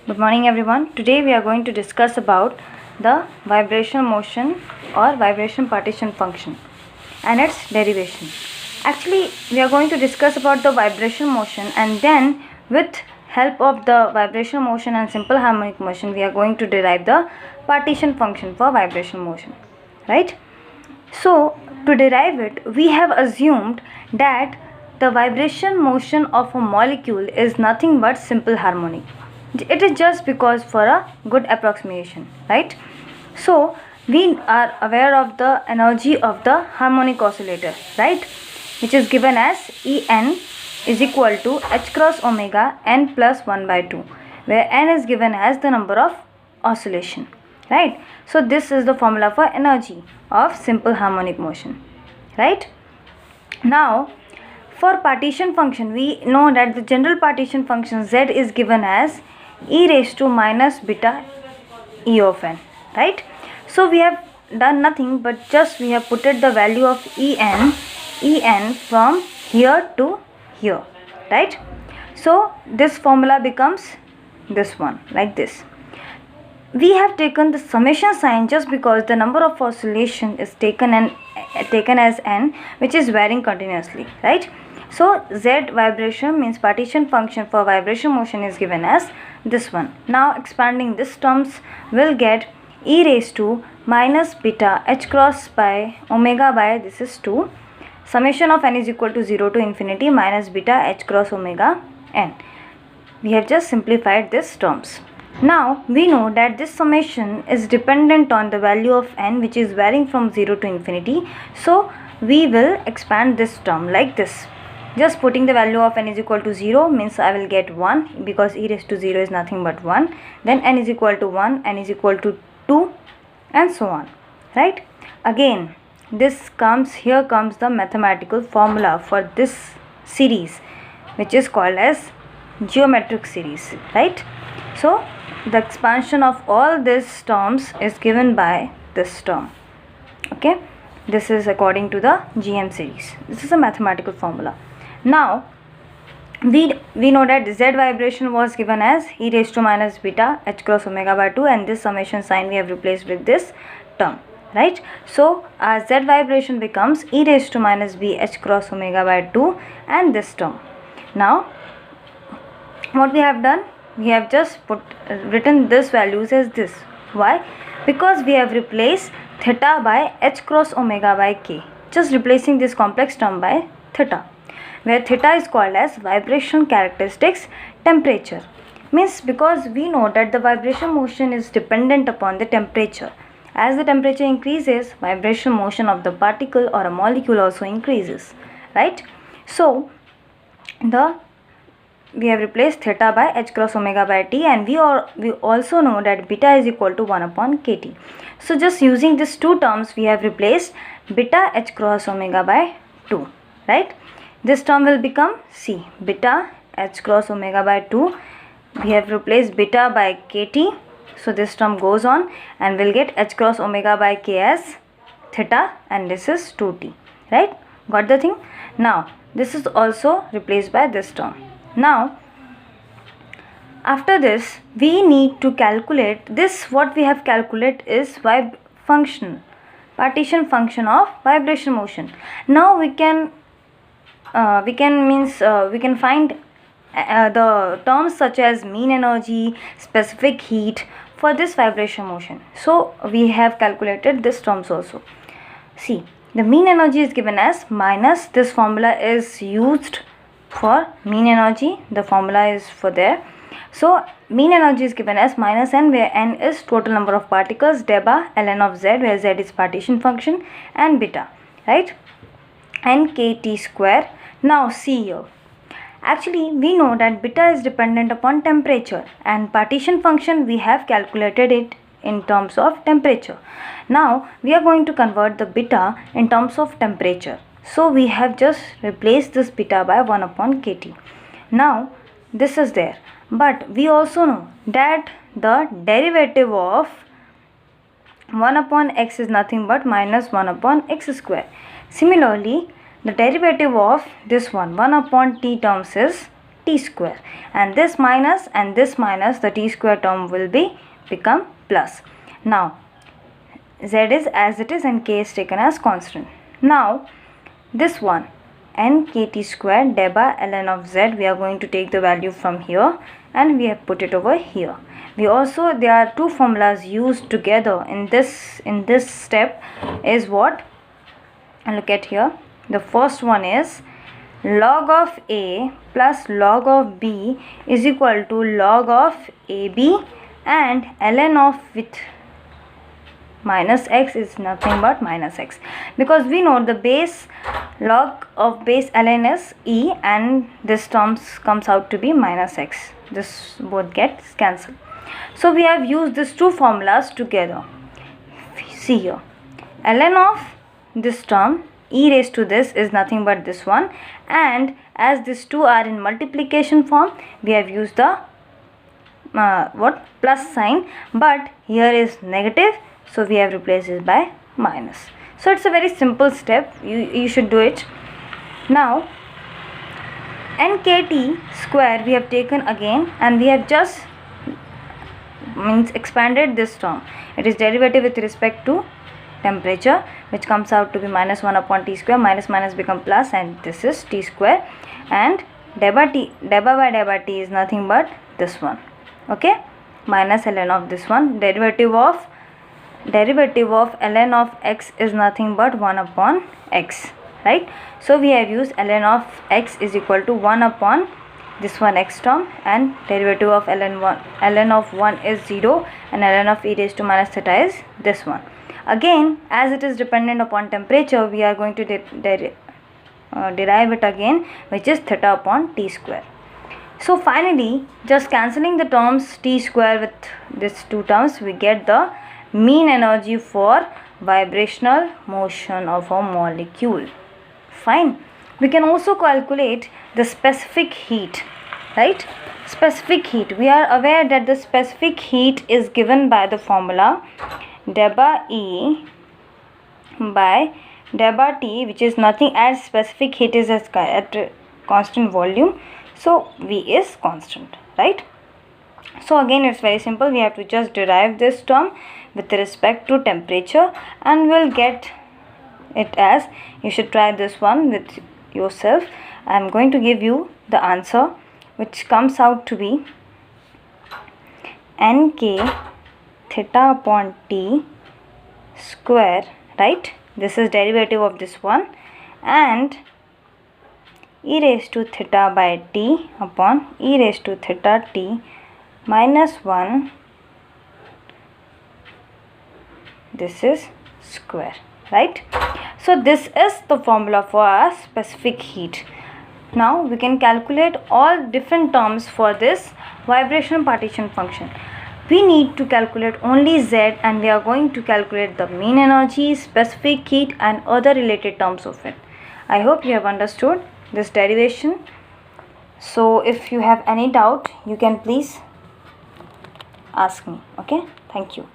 Good morning everyone. Today we are going to discuss about the vibrational motion or vibration partition function and its derivation. Actually, we are going to discuss about the vibration motion, and then with help of the vibrational motion and simple harmonic motion we are going to derive the partition function for vibration motion, right? So to derive it, we have assumed that the vibration motion of a molecule is nothing but simple harmonic. It is just because for a good approximation, right? So we are aware of the energy of the harmonic oscillator, right, which is given as En is equal to h cross omega n plus 1 by 2, where n is given as the number of oscillation, right? So this is the formula for energy of simple harmonic motion, right? Now for partition function, we know that the general partition function z is given as e raised to minus beta e of n, right? So we have done nothing but just we have put the value of en from here to here, right? So this formula becomes this one, like this. We have taken the summation sign just because the number of oscillation is taken as n, which is varying continuously, right? So z vibration means partition function for vibration motion is given as this one. Now expanding this terms, will get e raised to minus beta h cross by omega by, this is 2, summation of n is equal to 0 to infinity minus beta h cross omega n. We have just simplified these terms. Now we know that this summation is dependent on the value of n, which is varying from 0 to infinity. So we will expand this term like this. Just putting the value of n is equal to 0 means I will get 1, because e raised to 0 is nothing but 1. Then n is equal to 1, n is equal to 2, and so on, right? Again, here comes the mathematical formula for this series, which is called as geometric series, right? So the expansion of all these terms is given by this term, okay? This is according to the GM series. This is a mathematical formula. Now we know that z vibration was given as e raised to minus beta h cross omega by 2, and this summation sign we have replaced with this term, right? So our z vibration becomes e raised to minus b h cross omega by 2 and this term. Now what we have done, we have just written this values as this. Why? Because we have replaced theta by h cross omega by k, just replacing this complex term by theta, where theta is called as vibration characteristics temperature. Means because we know that the vibration motion is dependent upon the temperature. As the temperature increases, vibration motion of the particle or a molecule also increases, right? So we have replaced theta by h cross omega by t, and we also know that beta is equal to 1 upon kt. So just using these two terms, we have replaced beta h cross omega by 2, right? This term will become c, beta h cross omega by 2. We have replaced beta by kt, so this term goes on, and we'll get h cross omega by k as theta, and this is 2t, right? Got the thing? Now this is also replaced by this term. Now after this, we need to calculate this. What we have calculated is partition function of vibration motion. Now we can find the terms such as mean energy, specific heat for this vibration motion. So we have calculated these terms also. See, the mean energy is given as minus, this formula is used for mean energy, the formula is for there. So mean energy is given as minus n, where n is total number of particles, deba ln of z, where z is partition function, and beta, right, and kt square. Now see here, actually we know that beta is dependent upon temperature, and partition function we have calculated it in terms of temperature. Now we are going to convert the beta in terms of temperature. So we have just replaced this beta by 1 upon kt. Now this is there, but we also know that the derivative of 1 upon x is nothing but minus 1 upon x square. Similarly, the derivative of this one 1 upon t terms is t square, and this minus the t square term will become plus. Now z is as it is and k is taken as constant. Now this one nkt square deba ln of z, we are going to take the value from here and we have put it over here. There are two formulas used together in this step is what, and look at here. The first one is log of a plus log of b is equal to log of ab, and ln of with minus x is nothing but minus x, because we know the base log of base ln is e and this terms comes out to be minus x. This both gets cancelled. So we have used these two formulas together. See here, ln of this term e raised to this is nothing but this one, and as these two are in multiplication form, we have used the plus sign, but here is negative, so we have replaced it by minus. So it's a very simple step, you should do it. Now nkt square we have taken again, and we have just expanded this term. It is derivative with respect to temperature, which comes out to be minus 1 upon t square, minus minus become plus, and this is t square, and deba by deba t is nothing but this one, okay, minus ln of this one. Derivative of ln of x is nothing but 1 upon x, right? So we have used ln of x is equal to 1 upon this one x term, and derivative of ln of 1 is 0, and ln of e raised to minus theta is this one. Again, as it is dependent upon temperature, we are going to derive it again, which is theta upon t square. So finally, just cancelling the terms t square with these two terms, we get the mean energy for vibrational motion of a molecule. Fine. We can also calculate the specific heat, right? Specific heat. We are aware that the specific heat is given by the formula deba E by deba T, which is nothing as specific heat is at constant volume, so V is constant, right? So again, it's very simple. We have to just derive this term with respect to temperature, and we'll get it as, you should try this one with yourself. I am going to give you the answer, which comes out to be nk theta upon t square, right? This is derivative of this one, and e raised to theta by t upon e raised to theta t minus 1, this is square, right? So this is the formula for our specific heat. Now we can calculate all different terms for this vibrational partition function. We need to calculate only Z, and we are going to calculate the mean energy, specific heat, and other related terms of it. I hope you have understood this derivation. So if you have any doubt, you can please ask me. Okay, thank you.